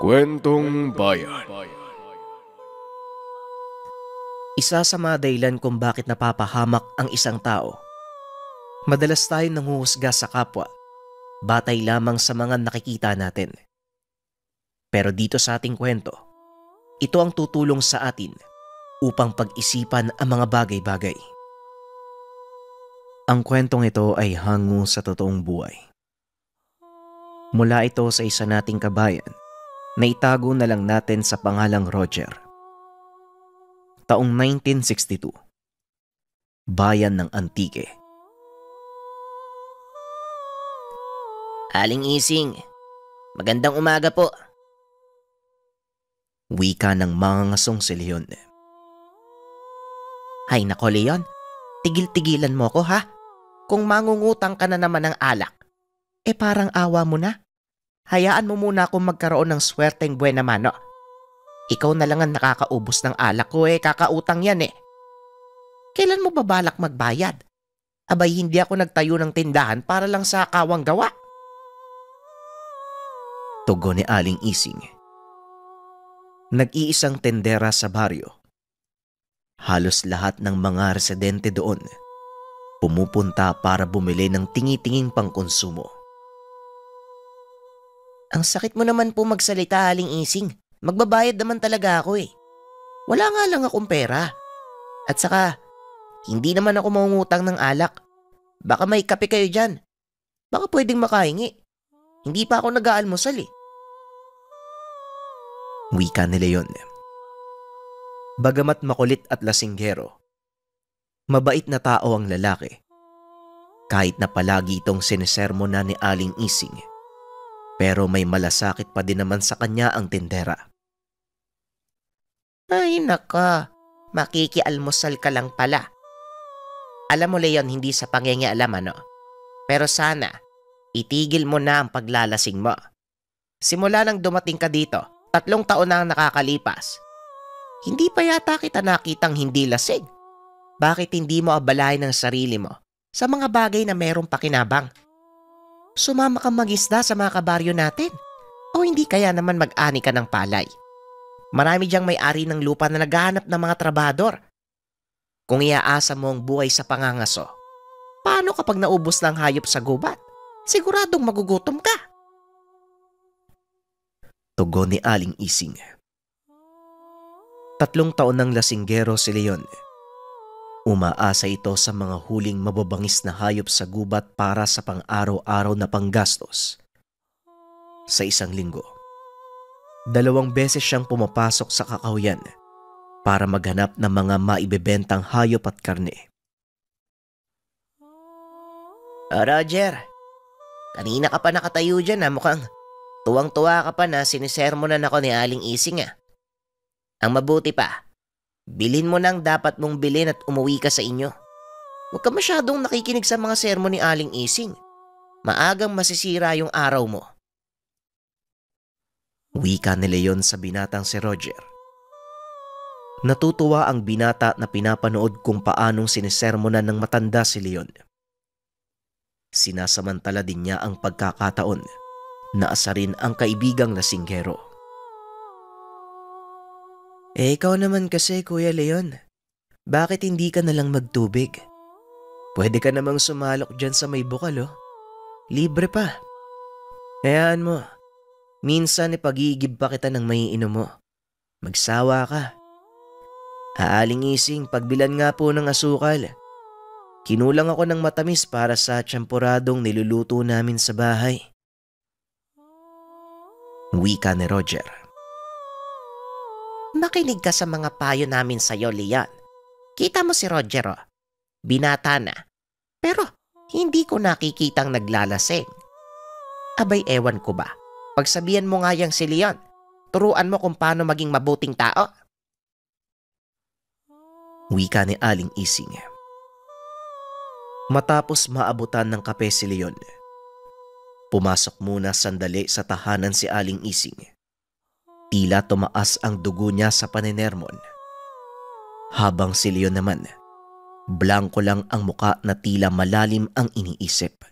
Kwentong Bayan. Isa sa mga dahilan kung bakit napapahamak ang isang tao. Madalas tayo nanghuhusga sa kapwa, batay lamang sa mga nakikita natin. Pero dito sa ating kwento, ito ang tutulong sa atin upang pag-isipan ang mga bagay-bagay. Ang kwentong ito ay hango sa totoong buhay. Mula ito sa isa nating kabayan na itago na lang natin sa pangalang Roger. Taong 1962. Bayan ng Antique. Aling Ising, magandang umaga po. Wika ng mangangasong si Leon. Hay nako Leon, tigil-tigilan mo ko ha. Kung mangungutang ka na naman ng alak, parang awa mo na. Hayaan mo muna akong magkaroon ng swerteng buena mano. Ikaw na lang ang nakakaubos ng alak ko kakautang yan Kailan mo ba balak magbayad? Abay hindi ako nagtayo ng tindahan para lang sa kawang gawa. Tugon ni Aling Ising. Nag-iisang tendera sa baryo. Halos lahat ng mga residente doon pumupunta para bumili ng tingi-tinging pangkonsumo. Ang sakit mo naman po magsalita, Aling Ising. Magbabayad naman talaga ako Wala nga lang akong pera. At saka, hindi naman ako mangungutang ng alak. Baka may kape kayo dyan. Baka pwedeng makahingi. Hindi pa ako nag-aalmusal Wika ni Leon. Bagamat makulit at lasinggero, mabait na tao ang lalaki. Kahit na palagi itong sinisermonan ni Aling Ising, pero may malasakit pa din naman sa kanya ang tindera. Ay naka, makikialmusal ka lang pala. Alam mo Leon, hindi sa pangingialam Pero sana, itigil mo na ang paglalasing mo. Simula nang dumating ka dito, 3 taon na ang nakakalipas. Hindi pa yata kita nakitang hindi lasing. Bakit hindi mo abalahin ang sarili mo sa mga bagay na merong pakinabang? Sumama kang mag-isda sa mga kabaryo natin. O hindi kaya naman mag-ani ka ng palay. Marami diyang may-ari ng lupa na naghahanap ng mga trabador. Kung iaasa mo ang buhay sa pangangaso, paano kapag naubos ng hayop sa gubat? Siguradong magugutom ka. Tugon ni Aling Ising. 3 taon ng lasinggero si Leon. Umaasa ito sa mga huling mababangis na hayop sa gubat para sa pang-araw-araw na panggastos. Sa isang linggo, 2 beses siyang pumapasok sa kakahuyan para maghanap ng mga maibebentang hayop at karne. Roger, kanina ka pa nakatayo dyan mukhang tuwang-tuwa ka pa na sinisermonan ako ni Aling Ising Ang mabuti pa, bilhin mo nang dapat mong bilhin at umuwi ka sa inyo. Huwag ka masyadong nakikinig sa mga sermon ni Aling Ising. Maagang masisira yung araw mo. Wika ni Leon sa binatang si Roger. Natutuwa ang binata na pinapanood kung paanong sinisermonan ng matanda si Leon. Sinasamantala din niya ang pagkakataon na asarin ang kaibigang lasinggero. Ikaw naman kasi Kuya Leon, bakit hindi ka nalang magtubig? Pwede ka namang sumalok dyan sa may bukal Libre pa. Hayaan mo. Minsan pag-iigib pa kita ng maiinom mo. Magsawa ka. Aling Ising, pagbilan nga po ng asukal. Kinulang ako ng matamis para sa tsampuradong niluluto namin sa bahay. Wika ni Roger. Makinig ka sa mga payo namin sa'yo, Leon. Kita mo si Roger binata na. Pero hindi ko nakikitang naglalasing. Abay ewan ko ba? Pagsabihan mo nga yang si Leon, turuan mo kung paano maging mabuting tao. Wika ni Aling Ising. Matapos maabutan ng kape si Leon, pumasok muna sandali sa tahanan si Aling Ising. Tila tumaas ang dugo niya sa panenermon. Habang si Leon naman, blanko lang ang muka na tila malalim ang iniisip.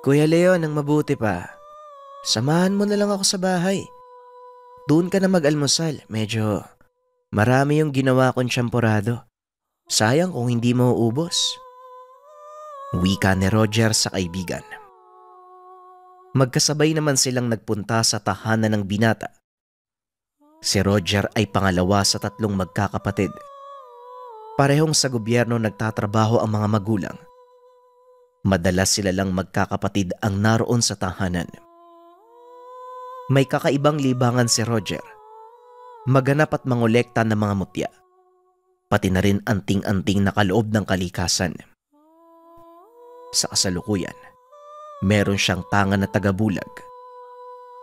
Kuya Leon, ang mabuti pa. Samahan mo na lang ako sa bahay. Doon ka na mag-almusal. Medyo marami yung ginawa kong tiyemporado. Sayang kung hindi mo ubos. Wika ni Roger sa kaibigan. Magkasabay naman silang nagpunta sa tahanan ng binata. Si Roger ay pangalawa sa 3 magkakapatid. Parehong sa gobyerno nagtatrabaho ang mga magulang. Madalas sila lang magkakapatid ang naroon sa tahanan. May kakaibang libangan si Roger. Maganap at mangolekta ng mga mutya. Pati na rin anting-anting na kaloob ng kalikasan. Sa kasalukuyan, meron siyang tangan na tagabulag.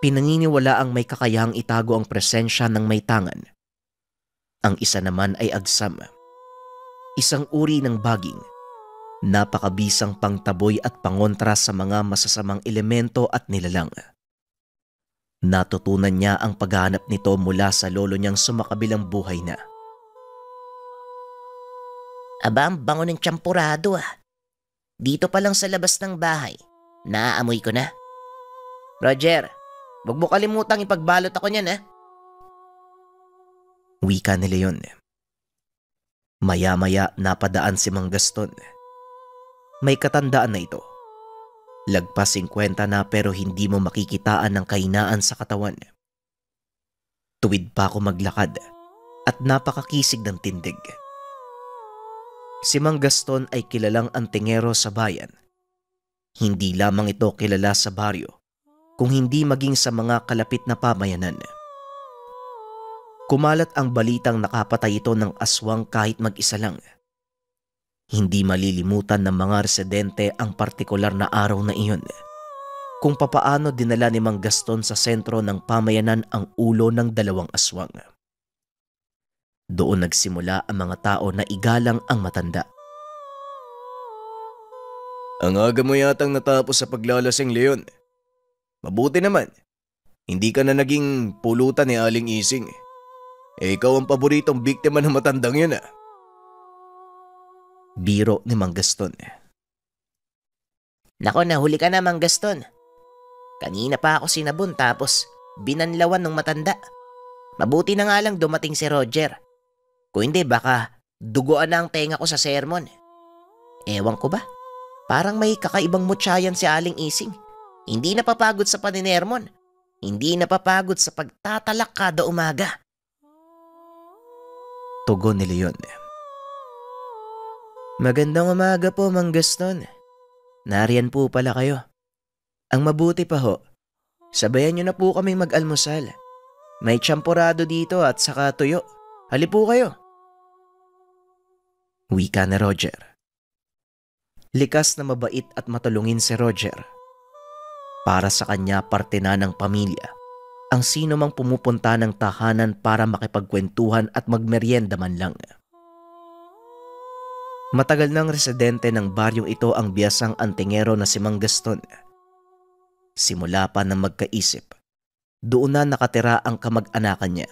Pinaniniwala ang may kakayahang itago ang presensya ng may tangan. Ang isa naman ay agsam. Isang uri ng baging. Napakabisang pangtaboy at pangontra sa mga masasamang elemento at nilalang. Natutunan niya ang paghahanap nito mula sa lolo niyang sumakabilang buhay na. Aba, ang bango ng tiyemporado ah. Dito pa lang sa labas ng bahay, naaamoy ko na. Roger, wag mo kalimutang ipagbalot ako niyan ah. Wika ni Leon. Maya-maya napadaan si Mang Gaston. May katandaan na ito. Lagpas 50 na pero hindi mo makikitaan ng kahinaan sa katawan. Tuwid pa ako maglakad at napakakisig ng tindig. Si Mang Gaston ay kilalang antingero sa bayan. Hindi lamang ito kilala sa baryo, kung hindi maging sa mga kalapit na pamayanan. Kumalat ang balitang nakapatay ito ng aswang kahit mag-isa lang. Hindi malilimutan ng mga residente ang partikular na araw na iyon, kung papaano dinala ni Mang Gaston sa sentro ng pamayanan ang ulo ng 2 aswang. Doon nagsimula ang mga tao na igalang ang matanda. Ang aga mo yatang natapos sa paglalasing, Leon. Mabuti naman. Hindi ka na naging pulutan ni Aling Ising. Ikaw ang paboritong biktima ng matandang yun ah. Biro ni Mang Gaston. Nako, nahuli ka na, Mang Gaston. Kanina pa ako sinabon tapos binanlawan ng matanda. Mabuti na nga lang dumating si Roger. Kung hindi, baka duguan na ang tenga ko sa sermon. Ewan ko ba? Parang may kakaibang mutyayan si Aling Ising. Hindi napapagod sa paninermon. Hindi napapagod sa pagtatalak kada umaga. Tugon ni Leon. Magandang umaga po, Mang Gaston. Nariyan po pala kayo. Ang mabuti pa ho, sabayan niyo na po kaming mag-almusal. May tiyemporado dito at saka tuyo. Hali po kayo. Wika ni Roger. Likas na mabait at matulungin si Roger. Para sa kanya parte na ng pamilya ang sino mang pumupunta ng tahanan para makipagkwentuhan at magmeryenda man lang. Matagal ng residente ng baryong ito ang biyasang antingero na si Mang Gaston. Simula pa ng magkaisip, doon na nakatira ang kamag-anakan niya.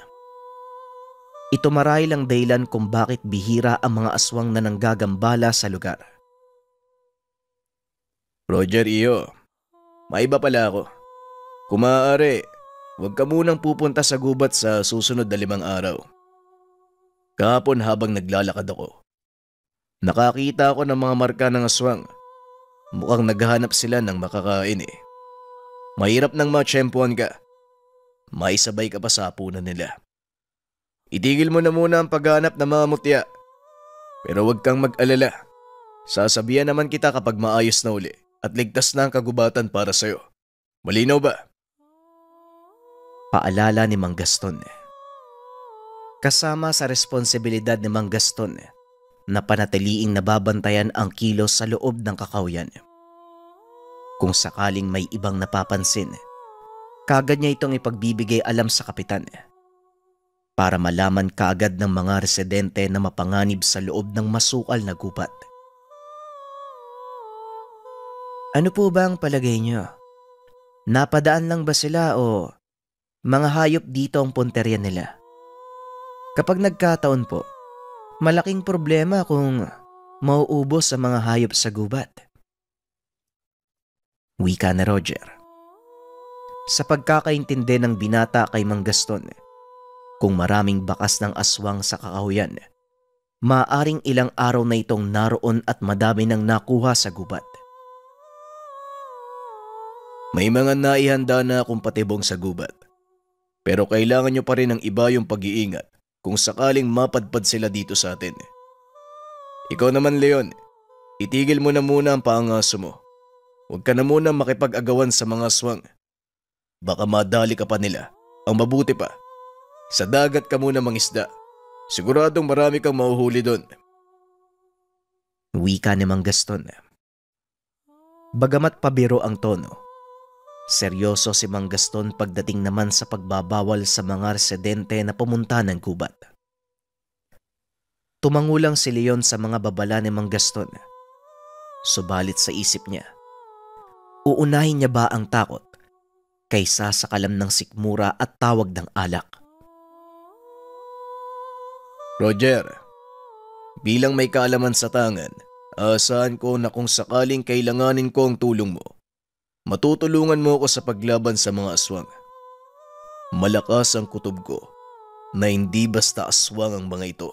Ito marahil ang dahilan kung bakit bihira ang mga aswang na nanggagambala sa lugar. Roger, iyo. May iba pala ako. Kung maaari, huwag ka munang pupunta sa gubat sa susunod na 5 araw. Kahapon habang naglalakad ako, nakakita ako ng mga marka ng aswang. Mukhang naghahanap sila ng makakain eh. Mahirap nang matsyempuhan ka. Maisabay ka pa sa hapunan nila. Itigil mo na muna ang paghanap ng mga mutya. Pero huwag kang mag-alala. Sasabihan naman kita kapag maayos na uli at ligtas na ang kagubatan para sa'yo. Malinaw ba? Paalala ni Mang Gaston. Kasama sa responsibilidad ni Mang Gaston na panatiliing nababantayan ang kilos sa loob ng kakawyan. Kung sakaling may ibang napapansin, kaagad niya itong ipagbibigay alam sa kapitan para malaman kaagad ng mga residente na mapanganib sa loob ng masukal na gubat. Ano po ba ang palagay niyo? Napadaan lang ba sila o mga hayop dito ang punterya nila? Kapag nagkataon po, malaking problema kung mauubos sa mga hayop sa gubat. Wika na Roger. Sa pagkakaintindi ng binata kay Mang Gaston, kung maraming bakas ng aswang sa kakahuyan, maaaring ilang araw na itong naroon at madami nang nakuha sa gubat. May mga naihanda na akong patibong sa gubat. Pero kailangan nyo pa rin ng iba yung pag-iingat kung sakaling mapadpad sila dito sa atin. Ikaw naman, Leon, itigil mo na muna ang paangaso mo. Huwag ka na muna makipag-agawan sa mga aswang. Baka madali ka pa nila. Ang mabuti pa, sa dagat ka muna mangisda. Siguradong marami kang mahuhuli doon. Wika ni Mang Gaston. Bagamat pabiro ang tono, seryoso si Mang Gaston pagdating naman sa pagbabawal sa mga residente na pumunta ng gubat. Tumangulang si Leon sa mga babala ni Mang Gaston. Subalit sa isip niya, uunahin niya ba ang takot kaysa sa kalam ng sikmura at tawag ng alak? Roger, bilang may kaalaman sa tangan, aasahan ko na kung sakaling kailanganin ko ang tulong mo, matutulungan mo ako sa paglaban sa mga aswang. Malakas ang kutob ko na hindi basta aswang ang mga ito.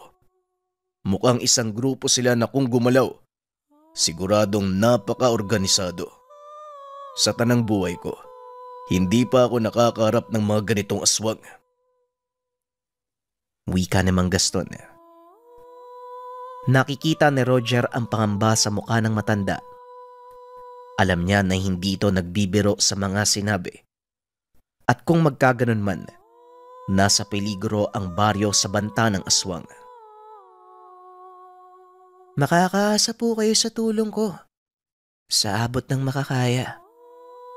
Mukhang isang grupo sila na kung gumalaw, siguradong napaka-organisado. Sa tanang buhay ko, hindi pa ako nakakaharap ng mga ganitong aswang. Wika ni Mang Gaston. Nakikita ni Roger ang pangamba sa mukha ng matanda. Alam niya na hindi ito nagbibiro sa mga sinabi. At kung magkaganon man, nasa peligro ang baryo sa banta ng aswang. Makakaasa po kayo sa tulong ko. Sa abot ng makakaya,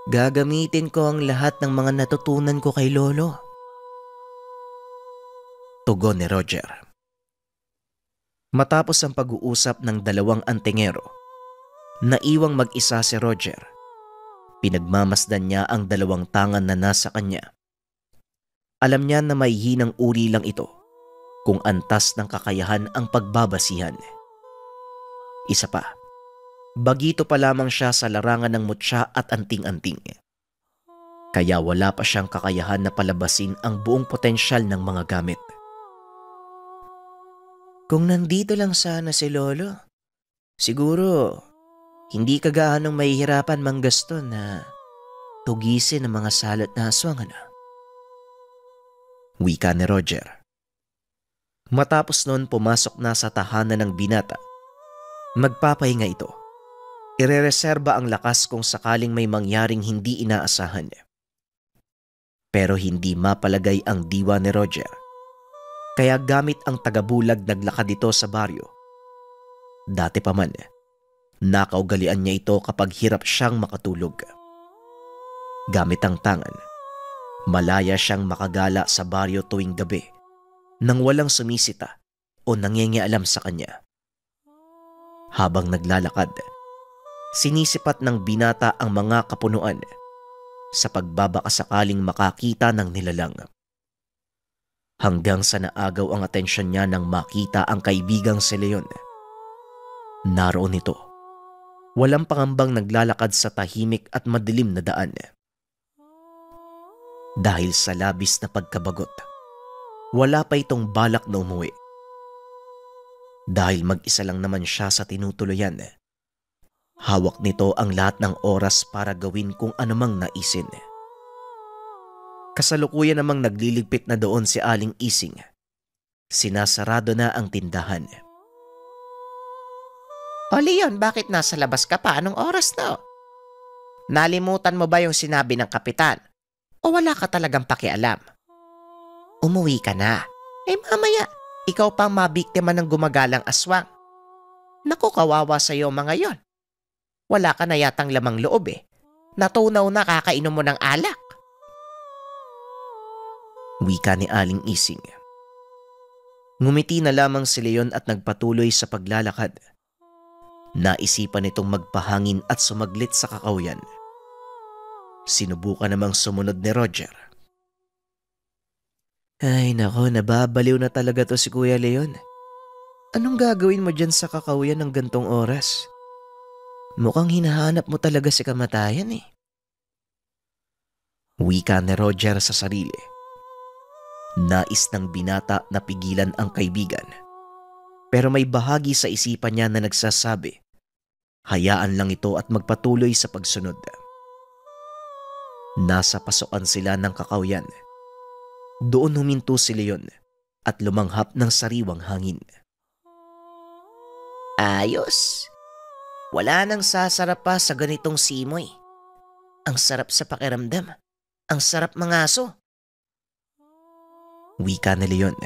gagamitin ko ang lahat ng mga natutunan ko kay Lolo. Tugon ni Roger. Matapos ang pag-uusap ng dalawang antingero, naiwang mag-isa si Roger. Pinagmamasdan niya ang dalawang tangan na nasa kanya. Alam niya na may hinang uri lang ito kung antas ng kakayahan ang pagbabasihan. Isa pa, bagito pa lamang siya sa larangan ng mutya at anting-anting. Kaya wala pa siyang kakayahan na palabasin ang buong potensyal ng mga gamit. Kung nandito lang sana si Lolo, siguro hindi ka gaanong mahihirapan Mang Gaston na tugisin ang mga salot na aswang, ano? Wika ni Roger. Matapos noon pumasok na sa tahanan ng binata. Magpapahinga ito. Irereserba ang lakas kung sakaling may mangyaring hindi inaasahan. Pero hindi mapalagay ang diwa ni Roger. Kaya gamit ang tagabulag naglakad ito sa baryo. Dati pa man, nakaugalian niya ito kapag hirap siyang makatulog. Gamit ang tangan, malaya siyang makagala sa baryo tuwing gabi nang walang sumisita o nangingialam sa kanya. Habang naglalakad, sinisipat ng binata ang mga kapunuan sa pagbabakasakaling makakita ng nilalang. Hanggang sa naagaw ang atensyon niya nang makita ang kaibigang si Leon. Naroon ito, walang pangambang naglalakad sa tahimik at madilim na daan. Dahil sa labis na pagkabagot, wala pa itong balak na umuwi. Dahil mag-isa lang naman siya sa tinutuluyan, hawak nito ang lahat ng oras para gawin kung anumang naisin. Kasalukuyan namang nagliligpit na doon si Aling Ising. Sinasarado na ang tindahan. O Leon, bakit nasa labas ka pa? Anong oras na? Nalimutan mo ba yung sinabi ng kapitan? O wala ka talagang pakialam? Umuwi ka na. Mamaya, ikaw pang mabiktima ng gumagalang aswang. Naku, kawawa sa'yo mga yon. Wala ka na yatang lamang loob eh. Natunaw na kakainom mo ng alak. Wika ni Aling Ising. Ngumiti na lamang si Leon at nagpatuloy sa paglalakad. Naisipan nitong magpahangin at sumaglit sa kakahuyan. Sinubukan namang sumunod ni Roger. Ay nako, nababaliw na talaga to si Kuya Leon. Anong gagawin mo dyan sa kakahuyan ng gantong oras? Mukhang hinahanap mo talaga si kamatayan eh. Wika ni Roger sa sarili. Nais ng binata na pigilan ang kaibigan. Pero may bahagi sa isipan niya na nagsasabi, hayaan lang ito at magpatuloy sa pagsunod. Nasa pasokan sila ng kakawyan. Doon huminto si Leon at lumanghap ng sariwang hangin. Ayos. Wala nang sasarap pa sa ganitong simoy. Ang sarap sa pakiramdam. Ang sarap mangaso. Wika ni Leon.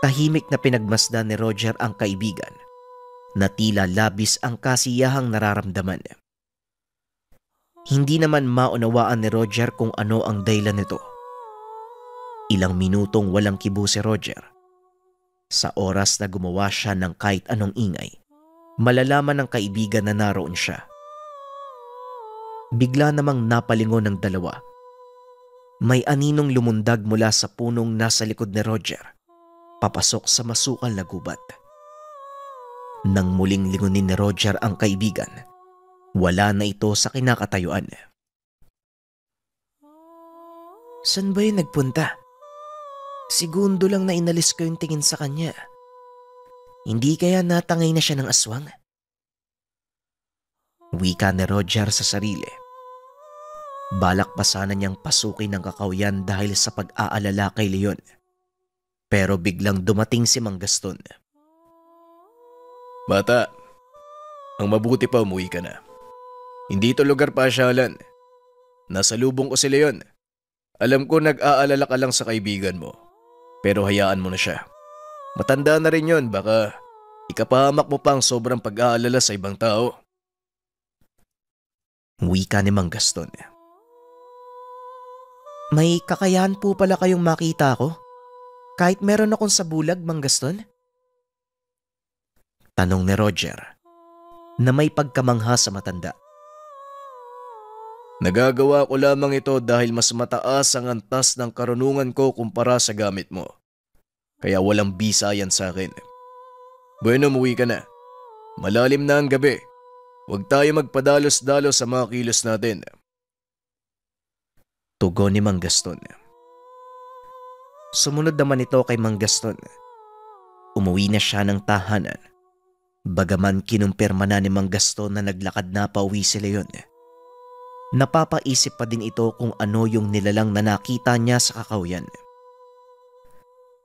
Tahimik na pinagmasdan ni Roger ang kaibigan na tila labis ang kasiyahang nararamdaman. Hindi naman maunawaan ni Roger kung ano ang dahilan nito. Ilang minutong walang kibo si Roger. Sa oras na gumawa siya ng kahit anong ingay, malalaman ng kaibigan na naroon siya. Bigla namang napalingon ng dalawa. May aninong lumundag mula sa punong nasa likod ni Roger, papasok sa masukal na gubat. Nang muling lingunin ni Roger ang kaibigan, wala na ito sa kinakatayuan. San ba yun nagpunta? Segundo lang na inalis ko yung tingin sa kanya. Hindi kaya natangay na siya ng aswang? Wika ni Roger sa sarili. Balak pa sana niyang pasukin ng kakawyan dahil sa pag-aalala kay Leon. Pero biglang dumating si Mang Gaston. Bata, ang mabuti pa umuwi ka na. Hindi ito lugar pasyalan. Nasa lubong ko si Leon. Alam ko nag-aalala ka lang sa kaibigan mo. Pero hayaan mo na siya. Matanda na rin yon, baka ikapahamak mo pa ang sobrang pag-aalala sa ibang tao. Wika ni Mang Gaston. May kakayahan po pala kayong makita ko? Kahit meron akong sa bulag, Mang Gaston? Tanong ni Roger na may pagkamangha sa matanda. Nagagawa ko lamang ito dahil mas mataas ang antas ng karunungan ko kumpara sa gamit mo. Kaya walang bisa yan sa akin. Bueno, umuwi ka na. Malalim na ang gabi. Huwag tayo magpadalos-dalos sa mga kilos natin. Tugon ni Mang Gaston. Sumunod naman ito kay Mang Gaston. Umuwi na siya ng tahanan. Bagaman kinumpirma na ni Mang Gaston na naglakad na pauwi si Leon. Napapaisip pa din ito kung ano yung nilalang na nakita niya sa kakawyan.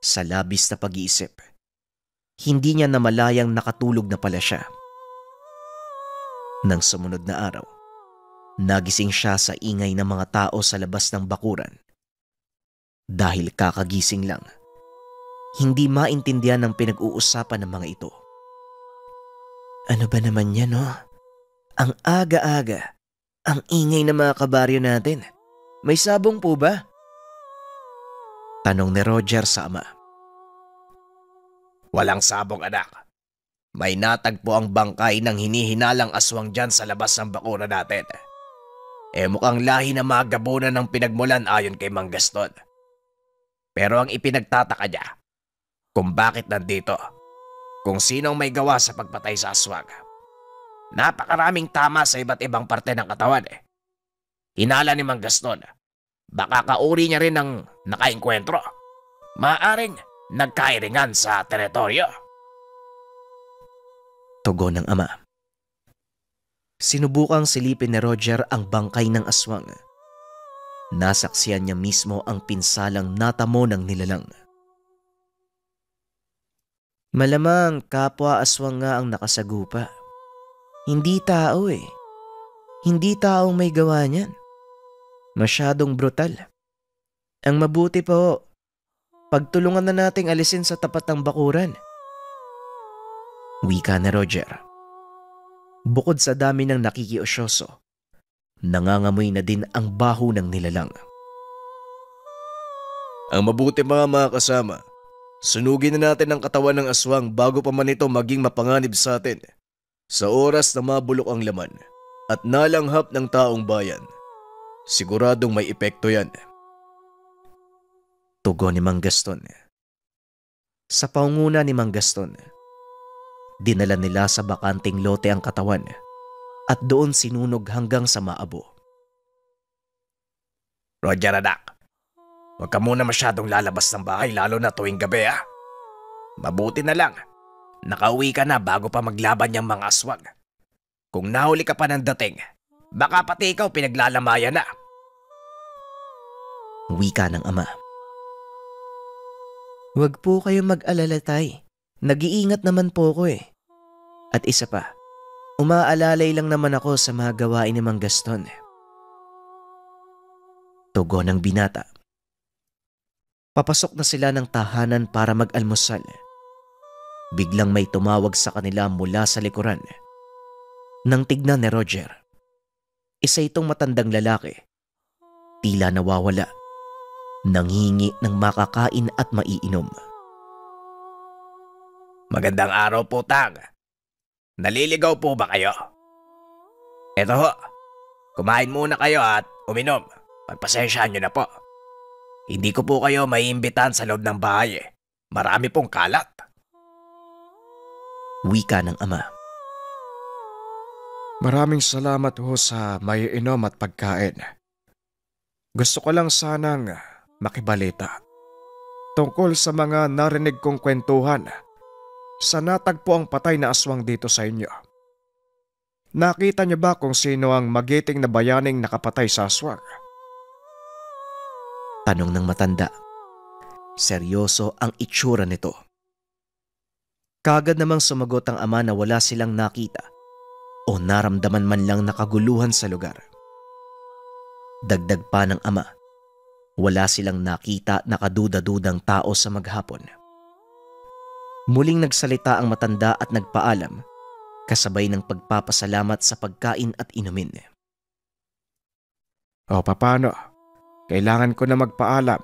Sa labis na pag-iisip, hindi niya namalayang nakatulog na pala siya. Nang sumunod na araw, nagising siya sa ingay ng mga tao sa labas ng bakuran. Dahil kakagising lang, hindi maintindihan ang pinag-uusapan ng mga ito. Ano ba naman yan, no? Ang aga-aga. Ang ingay ng mga kabaryo natin. May sabong po ba? Tanong ni Roger sa ama. Walang sabong, anak. May natagpo ang bangkay ng hinihinalang aswang dyan sa labas ng bakura natin. Mukhang lahi na mga gabunan ng pinagmulan ayon kay Mang Gaston. Pero ang ipinagtataka niya, kung bakit nandito, kung sinong may gawa sa pagpatay sa aswang. Napakaraming tama sa iba't ibang parte ng katawan. Hinala ni Mang Gaston, baka kauri niya rin ang nakainkwentro. Maaring nagkairingan sa teritoryo. Tugon ng ama. Sinubukang silipin ni Roger ang bangkay ng aswang. Nasaksiyan niya mismo ang pinsalang natamo ng nilalang. Malamang kapwa aswang nga ang nakasagupa. Hindi tao eh. Hindi taong may gawa niyan. Masyadong brutal. Ang mabuti po, pagtulungan na nating alisin sa tapat ng bakuran. Wika ni Roger. Bukod sa dami ng nakikiusyoso, nangangamoy na din ang baho ng nilalang. Ang mabuti mga kasama, sunugin na natin ang katawan ng aswang bago pa man ito maging mapanganib sa atin. Sa oras na mabulok ang laman at nalanghap ng taong bayan, siguradong may epekto yan. Tugon ni Mang Gaston. Sa paunguna ni Mang Gaston, dinala nila sa bakanting lote ang katawan at doon sinunog hanggang sa maabo. Roger anak, huwag ka muna masyadong lalabas ng bahay lalo na tuwing gabi ha. Mabuti na lang, nakauwi ka na bago pa maglaban yung mga aswang. Kung nahuli ka pa ng dating, baka pati ikaw pinaglalamayan na. Wika ng ama. Huwag po kayong mag-alala tay. Nag-iingat naman po ko eh. At isa pa, umaalalay lang naman ako sa mga gawain ni Mang Gaston. Tugon ng binata. Papasok na sila ng tahanan para mag-almusal. Biglang may tumawag sa kanila mula sa likuran. Nang tignan ni Roger, isa itong matandang lalaki. Tila nawawala. Nanghingi ng makakain at maiinom. Magandang araw po, Tang. Naliligaw po ba kayo? Eto ho, kumain muna kayo at uminom. Pagpasensyaan nyo na po. Hindi ko po kayo maiimbitahan sa loob ng bahay eh. Marami pong kalat. Wika ng ama. Maraming salamat ho sa maiinom at pagkain. Gusto ko lang sanang makibalita tungkol sa mga narinig kong kwentuhan sa natagpo ang patay na aswang dito sa inyo. Nakita niyo ba kung sino ang magiting na bayaning nakapatay sa aswang? Tanong ng matanda. Seryoso ang itsura nito. Kagad namang sumagot ang ama na wala silang nakita o naramdaman man lang na kaguluhan sa lugar. Dagdag pa ng ama, wala silang nakita na kaduda-dudang tao sa maghapon. Muling nagsalita ang matanda at nagpaalam, kasabay ng pagpapasalamat sa pagkain at inumin. O papano? Kailangan ko na magpaalam.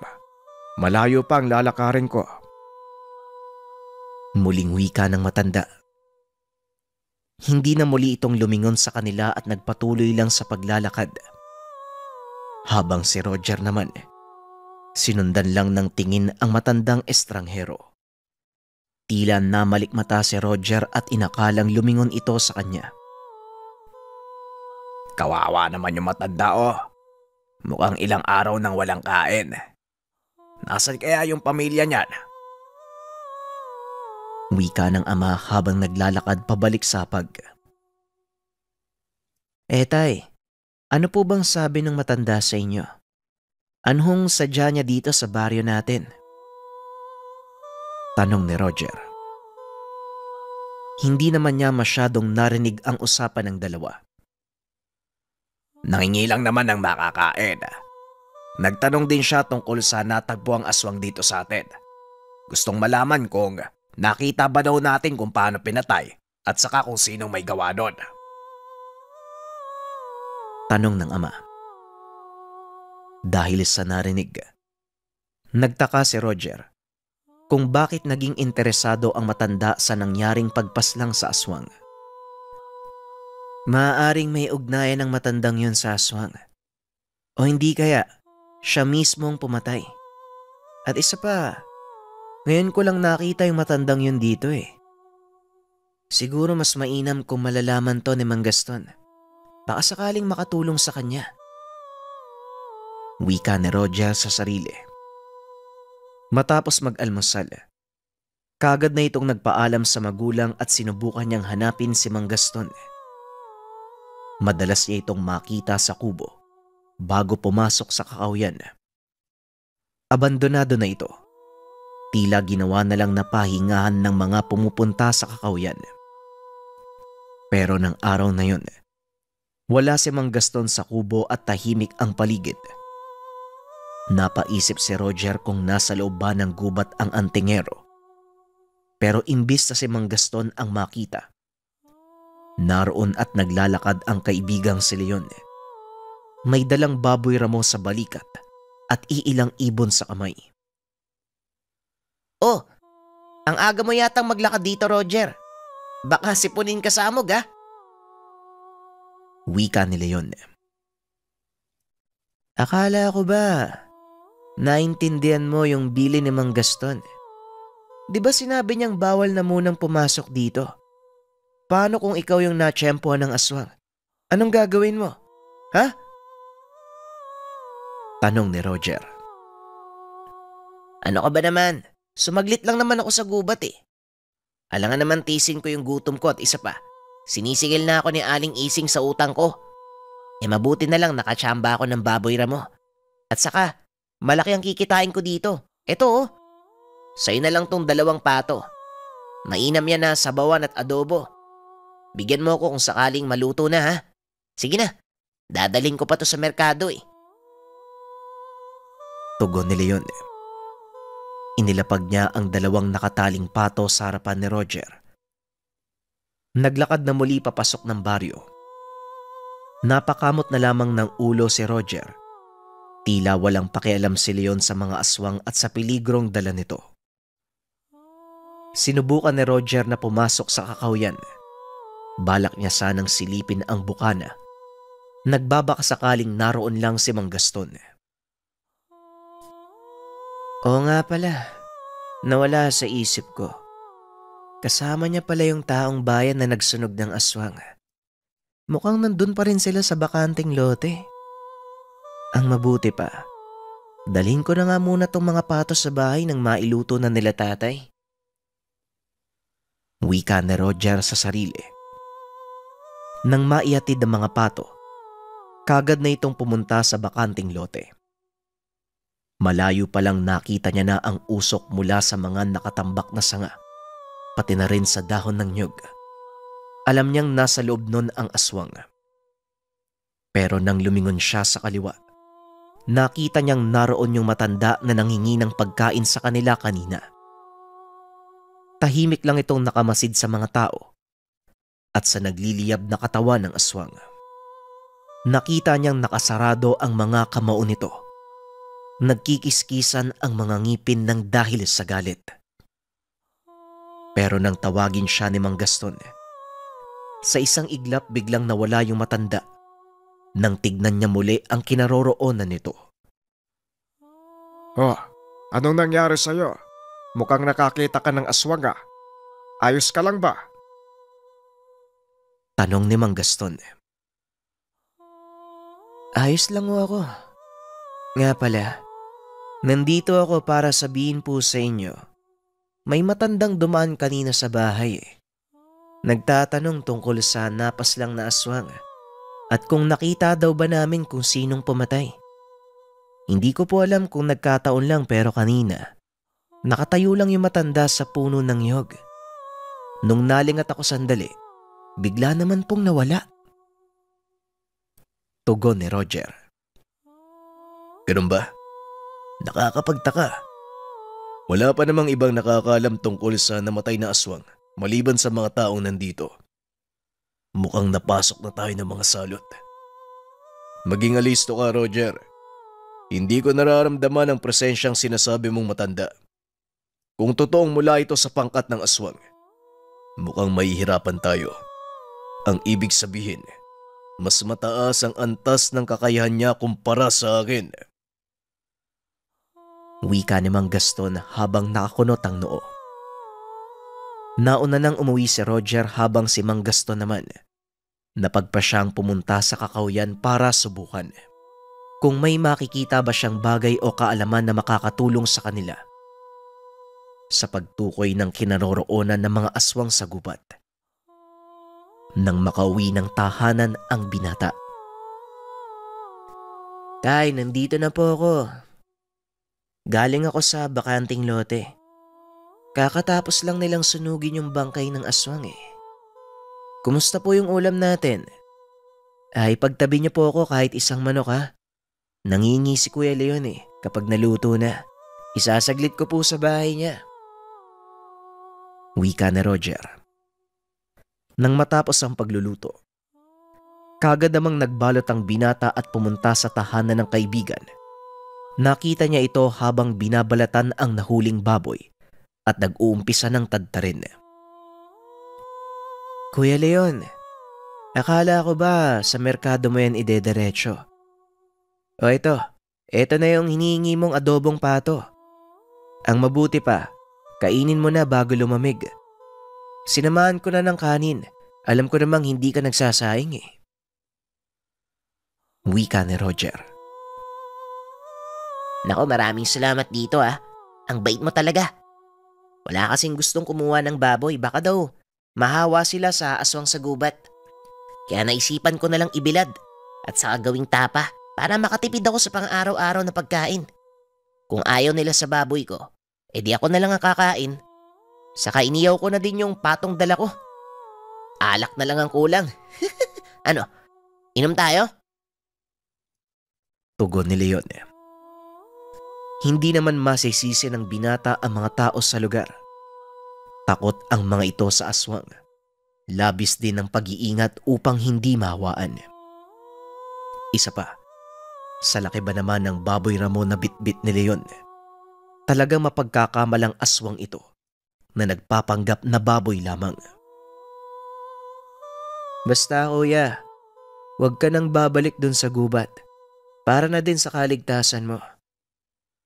Malayo pa ang lalakarin ko. Muling wika ng matanda. Hindi na muli itong lumingon sa kanila at nagpatuloy lang sa paglalakad. Habang si Roger naman, sinundan lang ng tingin ang matandang estranghero. Tila namalikmata si Roger at inakalang lumingon ito sa kanya. Kawawa naman yung matanda oh. Mukhang ilang araw nang walang kain. Nasaan kaya yung pamilya niyan? Wika ng ama habang naglalakad pabalik sa pag. Tay, ano po bang sabi ng matanda sa inyo? Anong sadya niya dito sa baryo natin? Tanong ni Roger. Hindi naman niya masyadong narinig ang usapan ng dalawa. Nangingi lang naman ng makakain. Nagtanong din siya tungkol sa natagpo ang aswang dito sa atin. Gustong malaman kung nakita ba daw natin kung paano pinatay at saka kung sinong may gawa doon. Tanong ng ama. Dahil sa narinig, nagtaka si Roger kung bakit naging interesado ang matanda sa nangyaring pagpaslang sa aswang. Maaaring may ugnayan ng matandang yun sa aswang. O hindi kaya siya mismong pumatay. At isa pa, ngayon ko lang nakita yung matandang yun dito eh. Siguro mas mainam kung malalaman to ni Mang Gaston. Baka sakaling makatulong sa kanya. Wika ni Roger sa sarili. Matapos mag-almusal, kagad na itong nagpaalam sa magulang at sinubukan niyang hanapin si Mang Gaston. Madalas niya itong makita sa kubo bago pumasok sa kakawyan. Abandonado na ito. Tila ginawa na lang na pahingahan ng mga pumupunta sa kakawyan. Pero ng araw na yun, wala si Mang Gaston sa kubo at tahimik ang paligid. Napaisip si Roger kung nasa loob ba ng gubat ang antingero. Pero imbis na si Mang Gaston ang makita, naroon at naglalakad ang kaibigang si Leon. May dalang baboy ramo sa balikat at iilang ibon sa kamay. Oh, ang aga mo yatang maglakad dito, Roger. Baka sipunin ka sa amog, ha? Wika ni Leon. Akala ko ba naintindihan mo yung bili ni Mang Gaston? Di ba sinabi niyang bawal na munang pumasok dito? Paano kung ikaw yung natsyempohan ng aswang? Anong gagawin mo? Ha? Tanong ni Roger. Ano ka ba naman? Sumaglit lang naman ako sa gubat eh. Alangan naman tisin ko yung gutom ko at isa pa, sinisigil na ako ni Aling Ising sa utang ko. Mabuti na lang nakatsamba ako ng baboy ramo. At saka, malaki ang kikitain ko dito. Eto oh, sa'yo na lang tong 2 pato. Mainam yan na sabawan at adobo. Bigyan mo ako kung sakaling maluto na ha. Sige na, dadaling ko pa to sa merkado eh. Tugon ni Leon. Inilapag niya ang 2 nakataling pato sa harapan ni Roger. Naglakad na muli papasok ng baryo. Napakamot na lamang ng ulo si Roger. Tila walang pakialam si Leon sa mga aswang at sa peligrong dala nito. Sinubukan ni Roger na pumasok sa kakawyan. Balak niya sanang silipin ang bukana. Nagbabaka sakaling naroon lang si Mang Gaston. Oo nga pala, nawala sa isip ko. Kasama niya pala yung taong bayan na nagsunog ng aswang. Mukhang nandun pa rin sila sa bakanting lote. Ang mabuti pa, dalhin ko na nga muna tong mga patos sa bahay nang mailuto na nila tatay. Wika ni Roger sa sarili. Nang maihatid ang mga pato, kagad na itong pumunta sa bakanting lote. Malayo pa lang nakita niya na ang usok mula sa mga nakatambak na sanga, pati na rin sa dahon ng nyug. Alam niyang nasa loob nun ang aswang. Pero nang lumingon siya sa kaliwa, nakita niyang naroon yung matanda na nanghingi ng pagkain sa kanila kanina. Tahimik lang itong nakamasid sa mga tao at sa nagliliyab na katawan ng aswang. Nakita niyang nakasarado ang mga kamao nito. Nagkikiskisan ang mga ngipin ng dahil sa galit. Pero nang tawagin siya ni Mang Gaston, sa isang iglap biglang nawala yung matanda nang tignan niya muli ang kinaroroonan nito. Oh, anong nangyari sa'yo? Mukhang nakakita ka ng aswang ah. Ayos ka lang ba? Tanong ni Mang Gaston. Ayos lang ho ako. Nga pala, nandito ako para sabihin po sa inyo, may matandang dumaan kanina sa bahay eh. Nagtatanong tungkol sa napas lang na aswang at kung nakita daw ba namin kung sinong pumatay. Hindi ko po alam kung nagkataon lang pero kanina, nakatayo lang yung matanda sa puno ng nyog. Nung nalingat ako sandali, bigla naman pong nawala. Tugon ni Roger. Ganun ba? Nakakapagtaka. Wala pa namang ibang nakakaalam tungkol sa namatay na aswang maliban sa mga taong nandito. Mukhang napasok na tayo ng mga salot. Maging alisto ka, Roger. Hindi ko nararamdaman ang presensyang sinasabi mong matanda. Kung totoong mula ito sa pangkat ng aswang, mukhang mahihirapan tayo. Ang ibig sabihin, mas mataas ang antas ng kakayahan niya kumpara sa akin. Wika ni Mang Gaston habang nakakunot ang noo. Nauna nang umuwi si Roger habang si Mang Gaston naman napagpa siyang pumunta sa kakawyan para subukan kung may makikita ba siyang bagay o kaalaman na makakatulong sa kanila sa pagtukoy ng kinaroroonan ng mga aswang sa gubat. Nang makauwi ng tahanan ang binata. Tay, nandito na po ako. Galing ako sa bakanting lote. Kakatapos lang nilang sunugin yung bangkay ng aswang eh. Kumusta po yung ulam natin? Ay, pagtabi niyo po ako kahit isang manok ha. Nangingi si Kuya Leon eh kapag naluto na. Isasaglit ko po sa bahay niya. Wika ni Roger. Nang matapos ang pagluluto, kagad namang nagbalot ang binata at pumunta sa tahanan ng kaibigan. Nakita niya ito habang binabalatan ang nahuling baboy at nag-uumpisa ng tadtarin. Kuya Leon, akala ko ba sa merkado mo yan idederecho? O ito na yung hinihingi mong adobong pato. Ang mabuti pa, kainin mo na bago lumamig. Sinamahan ko na ng kanin. Alam ko namang hindi ka nagsasaing eh. Wika ni Roger. Nako, maraming salamat dito ah. Ang bait mo talaga. Wala kasing gustong kumuha ng baboy, baka daw mahawa sila sa aswang sa gubat. Kaya naisipan ko na lang ibilad at saka gawing tapa para makatipid ako sa pang-araw-araw na pagkain. Kung ayaw nila sa baboy ko, edi ako na lang ang kakain. Saka iniyaw ko na din yung patong dala ko. Alak na lang ang kulang. Ano, inom tayo? Tugon ni Leon. Hindi naman masisisi ng binata ang mga tao sa lugar. Takot ang mga ito sa aswang. Labis din ang pag-iingat upang hindi mahawaan. Isa pa, sa laki ba naman ng baboy ramo na bitbit ni Leon, talagang mapagkakamalang aswang ito na nagpapanggap na baboy lamang. Basta kuya, huwag ka nang babalik dun sa gubat para na din sa kaligtasan mo.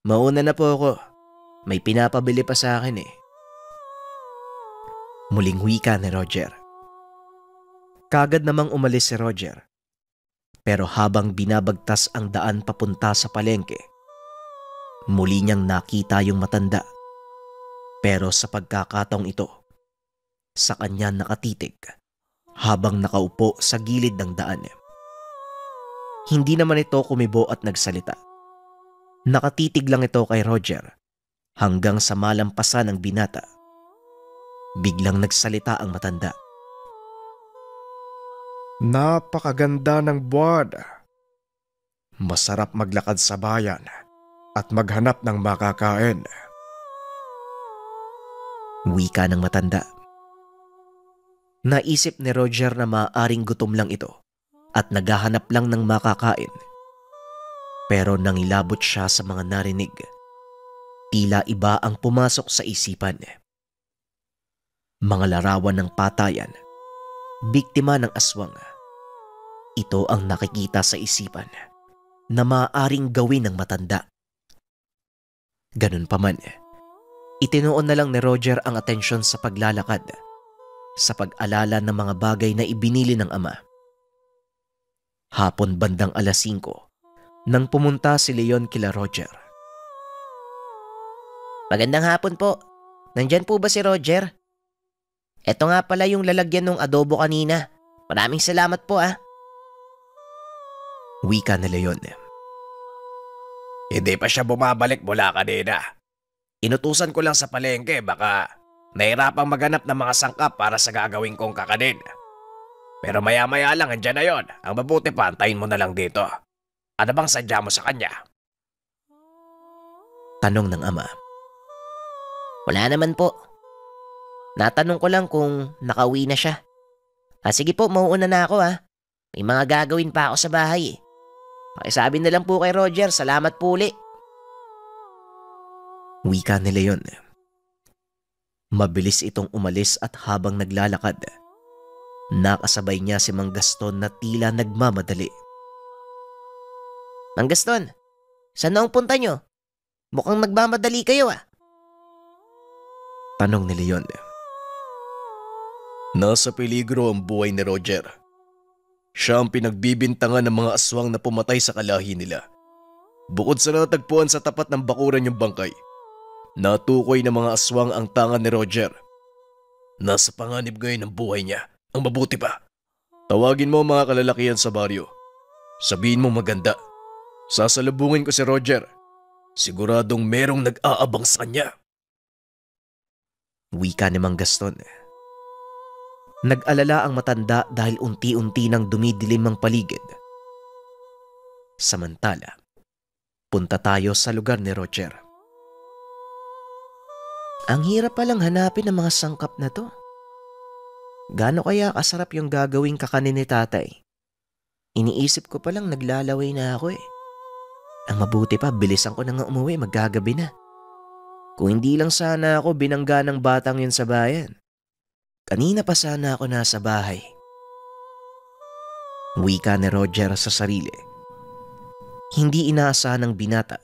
Mauna na po ako, may pinapabili pa sa akin eh. Muling wika ni Roger. Kagad namang umalis si Roger. Pero habang binabagtas ang daan papunta sa palengke, muli niyang nakita yung matanda. Pero sa pagkakataong ito, sa kanya nakatitig habang nakaupo sa gilid ng daan. Hindi naman ito kumibo at nagsalita. Nakatitig lang ito kay Roger hanggang sa malampasan ng binata. Biglang nagsalita ang matanda. Napakaganda ng buwan. Masarap maglakad sa bayan at maghanap ng makakain. Wika ng matanda. Naisip ni Roger na maaaring gutom lang ito at naghahanap lang ng makakain. Pero nangilabot siya sa mga narinig. Tila iba ang pumasok sa isipan. Mga larawan ng patayan, biktima ng aswang. Ito ang nakikita sa isipan na maaaring gawin ng matanda. Ganun pa man, itinuon na lang ni Roger ang atensyon sa paglalakad, sa pag-alala ng mga bagay na ibinili ng ama. Hapon bandang 5:00 nang pumunta si Leon kila Roger. Magandang hapon po. Nandyan po ba si Roger? Eto nga pala yung lalagyan ng adobo kanina. Maraming salamat po ah. Wika ni Leon. Hindi pa siya bumabalik mula kanina. Inutusan ko lang sa palengke, baka nahirapang maghanap ng mga sangkap para sa gagawin kong kakanin. Pero maya-maya lang andyan na yon. Ang mabuti pa, antayin mo na lang dito. Ano bang sadya mo sa kanya? Tanong ng ama. Wala naman po. Natanong ko lang kung nakauwi na siya. Sige po, mauuna na ako ah. May mga gagawin pa ako sa bahay eh. Pakisabi na lang po kay Roger, salamat po uli. Wika ni Leon. Mabilis itong umalis at habang naglalakad, nakasabay niya si Mang Gaston na tila nagmamadali. Mang Gaston, saan na ang punta nyo? Mukhang nagmamadali kayo ah. Tanong ni Leon. Nasa peligro ang buhay ni Roger. Siya ang pinagbibintangan ng mga aswang na pumatay sa kalahi nila. Bukod sa natagpuan sa tapat ng bakuran yung bangkay, natukoy ng mga aswang ang tangan ni Roger. Nasa panganib ngayon ang buhay niya. Ang mabuti pa, tawagin mo mga kalalakihan sa baryo. Sabihin mo maganda. Sasalubungin ko si Roger. Siguradong merong nag-aabang sa kanya. Wika ni Mang Gaston. Nag-alala ang matanda dahil unti-unti nang dumidilim ang paligid. Samantala, punta tayo sa lugar ni Roger. Ang hirap palang hanapin ang mga sangkap na to. Gaano kaya kasarap yung gagawing kakanin ni tatay? Iniisip ko palang naglalaway na ako eh. Ang mabuti pa, bilisan ko na nga umuwi, maggagabi na. Kung hindi lang sana ako binangga ng batang yun sa bayan. Kanina pa sana ako nasa bahay. Wika ni Roger sa sarili. Hindi inaasahan ng binata.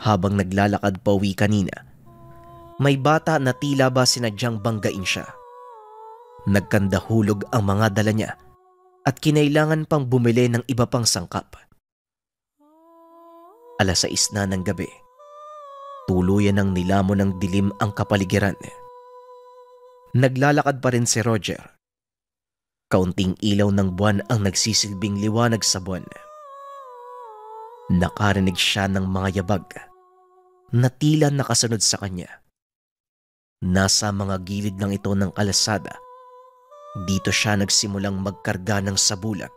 Habang naglalakad pa uwi kanina, may bata na tila ba sinadyang banggain siya. Nagkandahulog ang mga dala niya at kinailangan pang bumili ng iba pang sangkap. 6 na ng gabi. Tuluyan ng nilamon ng dilim ang kapaligiran. Naglalakad pa rin si Roger. Kaunting ilaw ng buwan ang nagsisilbing liwanag sa buwan. Nakarinig siya ng mga yabag na tila nakasunod sa kanya. Nasa mga gilid lang ito ng kalasada. Dito siya nagsimulang magkarga ng sabulag.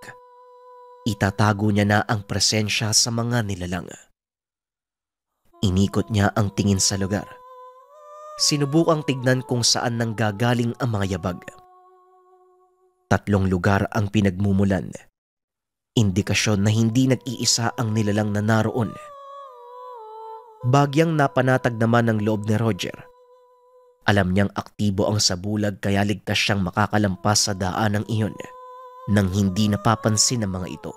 Itatago niya na ang presensya sa mga nilalang. Inikot niya ang tingin sa lugar. Sinubukang tignan kung saan nanggagaling ang mga yabag. 3 lugar ang pinagmumulan. Indikasyon na hindi nag-iisa ang nilalang na naroon. Bagyang napanatag naman ang loob ni Roger. Alam niyang aktibo ang sabulag kaya ligtas siyang makakalampas sa daanang iyon nang hindi napapansin ng mga ito.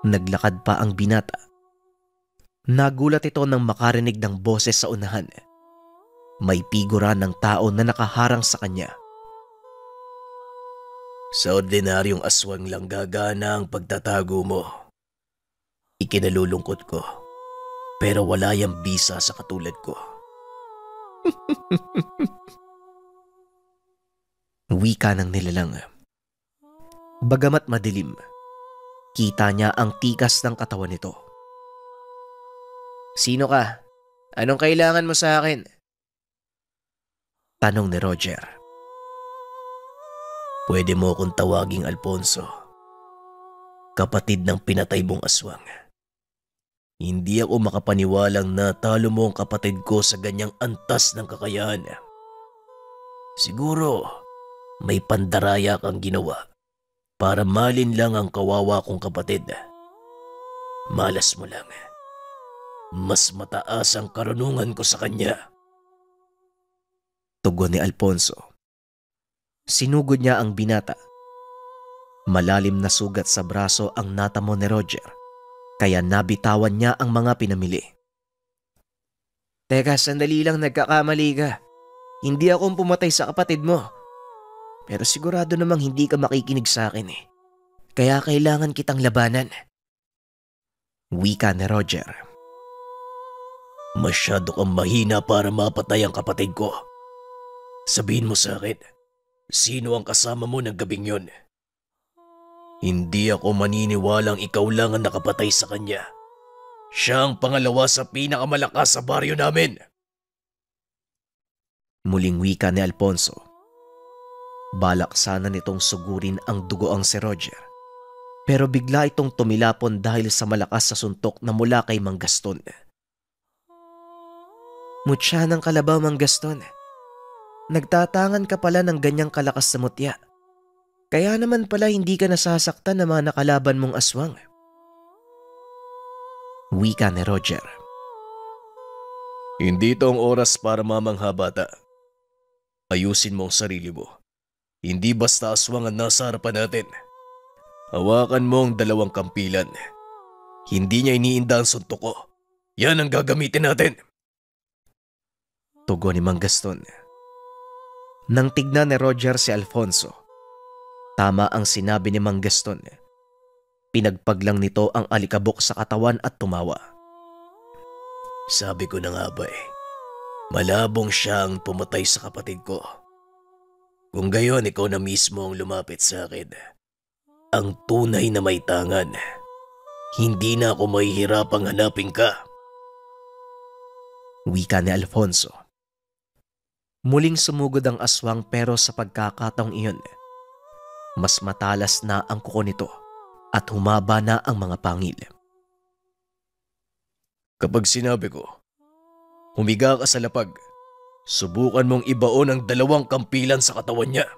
Naglakad pa ang binata. Nagulat ito nang makarinig ng boses sa unahan. May figura ng tao na nakaharang sa kanya. Sa ordinaryong aswang lang gagana ang pagtatago mo. Ikinalulungkot ko, pero wala yang bisa sa katulad ko. Wika ng nilalang. Bagamat madilim, kita niya ang tikas ng katawan nito. Sino ka? Anong kailangan mo sa akin? Tanong ni Roger. Pwede mo akong tawaging Alfonso, kapatid ng pinatay mong aswang. Hindi ako makapaniwalang natalo mo ang kapatid ko sa ganyang antas ng kakayahan. Siguro may pandaraya kang ginawa para malin lang ang kawawa kong kapatid. Malas mo lang. Mas mataas ang karunungan ko sa kanya. Tugon ni Alfonso. Sinugod niya ang binata. Malalim na sugat sa braso ang natamo ni Roger, kaya nabitawan niya ang mga pinamili. Teka, sandali lang, nagkakamali ka. Hindi akong pumatay sa kapatid mo. Pero sigurado namang hindi ka makikinig sa akin eh. Kaya kailangan kitang labanan. Wika ni Roger. Masyado kang mahina para mapatay ang kapatid ko. Sabihin mo sa akin, sino ang kasama mo ng gabing yon? Hindi ako maniniwalang ikaw lang ang nakapatay sa kanya. Siya ang pangalawa sa pinakamalakas sa baryo namin. Muling wika ni Alfonso. Balak sana nitong sugurin ang dugoang si Roger. Pero bigla itong tumilapon dahil sa malakas sa suntok na mula kay Mang Gaston. Mutya ng kalabaw, Mang Gaston. Nagtatangan ka pala ng ganyang kalakas na mutya. Kaya naman pala hindi ka nasasaktan ng mga nakalaban mong aswang. Wika ni Roger. Hindi ito ang oras para mamangha, bata. Ayusin mo ang sarili mo. Hindi basta aswang ang nasa harapan natin. Hawakan mo ang 2 kampilan. Hindi niya iniinda ang suntok ko. Yan ang gagamitin natin. Tugon ni Mang Gaston. Nang tignan ni Roger si Alfonso, tama ang sinabi ni Mang Gaston. Pinagpaglang nito ang alikabok sa katawan at tumawa. Sabi ko na nga ba malabong siya ang pumatay sa kapatid ko. Kung gayon ikaw na mismo ang lumapit sa akin, ang tunay na may tangan, hindi na ako mahihirapang hanapin ka. Wika ni Alfonso. Muling sumugod ang aswang pero sa pagkakataong iyon, mas matalas na ang kuko nito at humaba na ang mga pangil. Kapag sinabi ko, humiga ka sa lapag, subukan mong ibaon ang 2 kampilan sa katawan niya.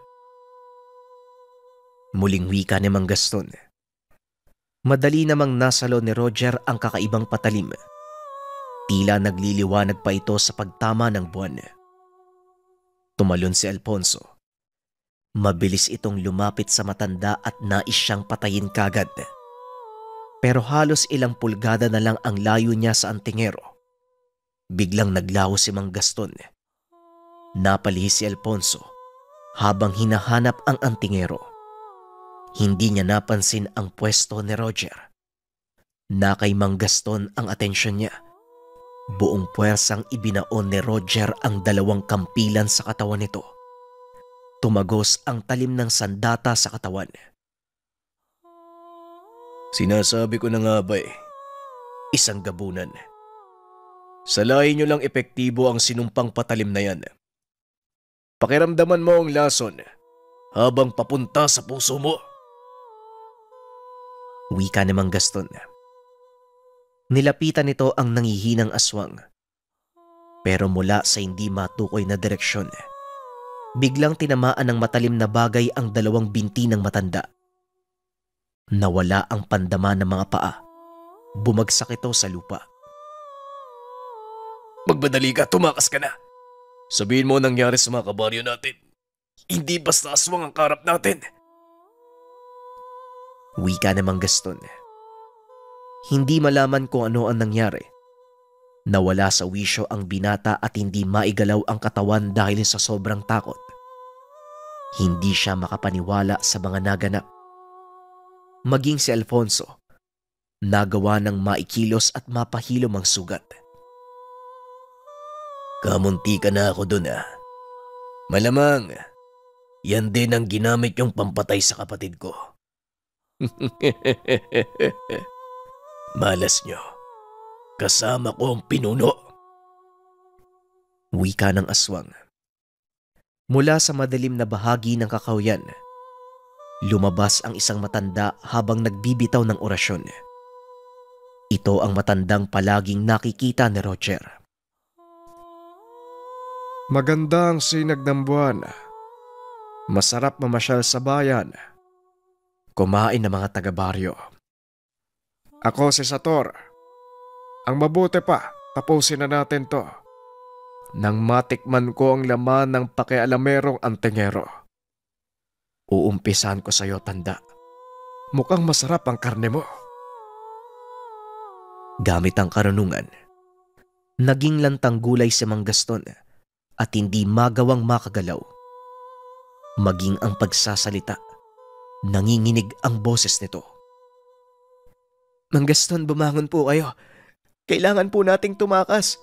Muling wika ni Mang Gaston. Madali namang nasalo ni Roger ang kakaibang patalim. Tila nagliliwanag pa ito sa pagtama ng buwan. Tumalon si Alfonso. Mabilis itong lumapit sa matanda at nais siyang patayin kagad. Pero halos ilang pulgada na lang ang layo niya sa antingero. Biglang naglaho si Mang Gaston. Napalihis si Alfonso habang hinahanap ang antingero. Hindi niya napansin ang pwesto ni Roger. Na kay Mang Gaston ang atensyon niya. Buong puwersang ibinaon ni Roger ang 2 kampilan sa katawan nito. Tumagos ang talim ng sandata sa katawan. Sinasabi ko na nga ba isang gabunan. Salahin nyo lang epektibo ang sinumpang patalim na yan. Pakiramdaman mo ang lason habang papunta sa puso mo. Wika ni Mang Gaston. Nilapitan nito ang nangihinang aswang. Pero mula sa hindi matukoy na direksyon, biglang tinamaan ng matalim na bagay ang 2 binti ng matanda. Nawala ang pandama ng mga paa. Bumagsak ito sa lupa. Magmadali ka, tumakas ka na. Sabihin mo ang nangyari sa mga kabaryo natin. Hindi basta aswang ang karap natin. Wika ni Mang Gaston. Hindi malaman kung ano ang nangyari. Nawala sa wisyo ang binata at hindi maigalaw ang katawan dahil sa sobrang takot. Hindi siya makapaniwala sa mga naganap. Maging si Alfonso, nagawa ng maikilos at mapahilom ang sugat. Kamunti ka na ako dun Malamang, yan din ang ginamit yung pampatay sa kapatid ko. Malas nyo. Kasama ko ang pinuno. Wika ng aswang. Mula sa madilim na bahagi ng kakawyan, lumabas ang isang matanda habang nagbibitaw ng orasyon. Ito ang matandang palaging nakikita ni Roger. Maganda ang sinag ng buwan. Masarap mamasyal sa bayan. Kumain ng mga taga-baryo. Ako si Sator. Ang mabuti pa, tapusin na natin to. Nang matikman ko ang laman ng pakialamerong antingero. Uumpisan ko sa'yo, tanda. Mukhang masarap ang karne mo. Gamit ang karunungan, naging lantang gulay si Mang Gaston at hindi magawang makagalaw. Maging ang pagsasalita, nanginginig ang boses nito. Mang Gaston, bumangon po kayo. Kailangan po nating tumakas.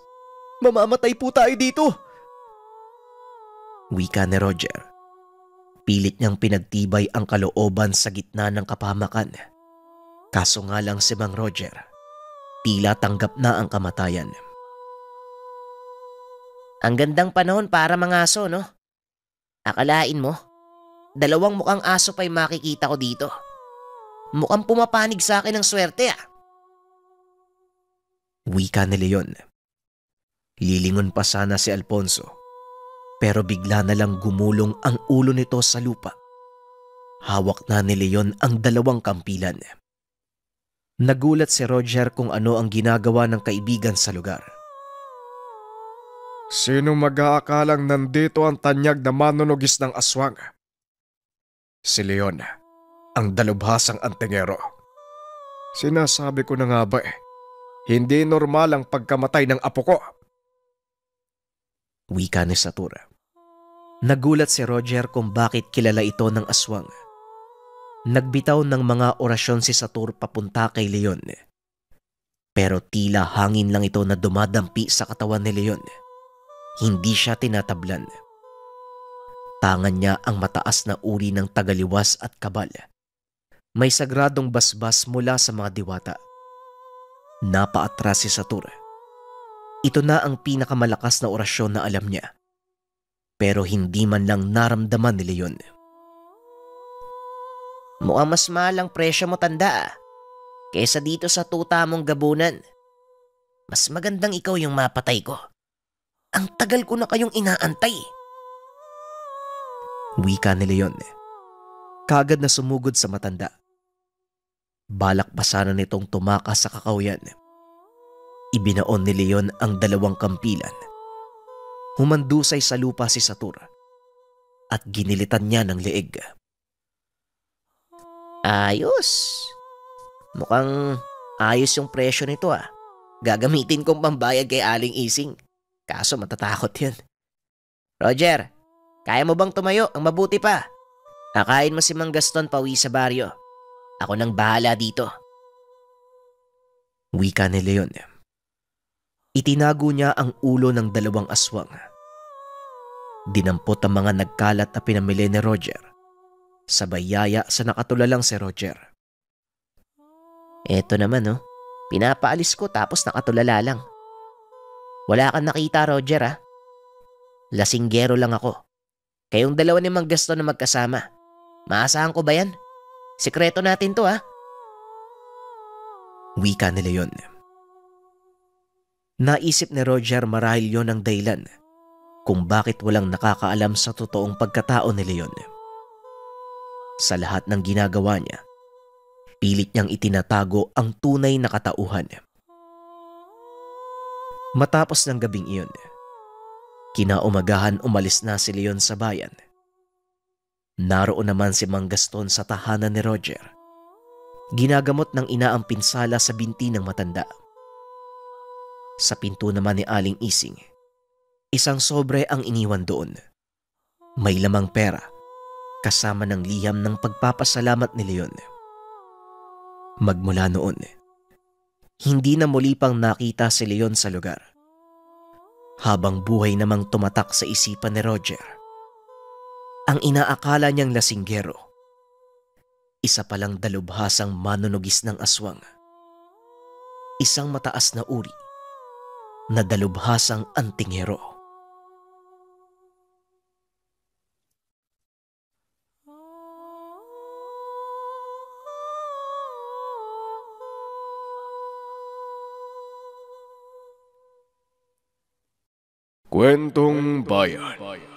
Mamamatay po tayo dito. Wika ni Roger. Pilit niyang pinagtibay ang kalooban sa gitna ng kapahamakan. Kaso nga lang si Mang Roger, tila tanggap na ang kamatayan. Ang gandang panahon para mga aso, no? Akalain mo, 2 mukhang aso pa'y makikita ko dito. Mukhang pumapanig sa akin ng swerte Wika ni Leon. Lilingon pa sana si Alfonso, pero bigla na lang gumulong ang ulo nito sa lupa. Hawak na ni Leon ang 2 kampilan. Nagulat si Roger kung ano ang ginagawa ng kaibigan sa lugar. Sino mag-aakalang nandito ang tanyag na manunugis ng aswang? Si Leon, ang dalubhasang antingero. Sinasabi ko na nga ba hindi normal ang pagkamatay ng apo ko. Wika ni Satura. Nagulat si Roger kung bakit kilala ito ng aswang. Nagbitaw ng mga orasyon si Satur papunta kay Leon. Pero tila hangin lang ito na dumadampi sa katawan ni Leon. Hindi siya tinatablan. Tangan niya ang mataas na uri ng tagaliwas at kabal. May sagradong basbas mula sa mga diwata. Napaatras si Satur. Ito na ang pinakamalakas na orasyon na alam niya. Pero hindi man lang naramdaman ni Leon. Mukhang mas mahal ang presyo mo, tanda kaysa dito sa tuta mong gabunan. Mas magandang ikaw yung mapatay ko. Ang tagal ko na kayong inaantay. Wika ni Leon. Kagad na sumugod sa matanda. Balak pa sana nitong tumakas sa kakawyan. Ibinaon ni Leon ang 2 kampilan. Humandusay sa lupa si Satur at ginilitan niya ng leeg. Ayos. Mukhang ayos yung presyo nito Gagamitin kong pambayad kay Aling Ising. Kaso matatakot yun. Roger, kaya mo bang tumayo? Ang mabuti pa. Akain mo si Mang Gaston pauwi sa baryo. Ako nang bahala dito. Wika ni Leon. Itinago niya ang ulo ng dalawang aswang. Dinampot ang mga nagkalat na pinamili ni Roger. Sabay yaya sa nakatulalang si Roger. Eto naman oh, pinapaalis ko tapos nakatulala lang. Wala kang nakita, Roger ah. Lasinggero lang ako. Kayong dalawa ni Mang Gaston na magkasama. Maasahan ko ba yan? Sikreto natin to ah. Wika ni Leon. Naisip ni Roger marahil yon ang dahilan kung bakit walang nakakaalam sa totoong pagkatao ni Leon. Sa lahat ng ginagawa niya, pilit niyang itinatago ang tunay na katauhan. Matapos ng gabing iyon, kinaumagahan umalis na si Leon sa bayan. Naroon naman si Mang Gaston sa tahanan ni Roger. Ginagamot ng ina ang pinsala sa binti ng matanda. Sa pinto naman ni Aling Ising, isang sobre ang iniwan doon. May lamang pera, kasama ng liham ng pagpapasalamat ni Leon. Magmula noon, hindi na muli pang nakita si Leon sa lugar. Habang buhay namang tumatak sa isipan ni Roger, ang inaakala niyang lasinggero, isa palang dalubhasang manunugis ng aswang. Isang mataas na uri na dalubhasang antingero. Kwentong Bayan.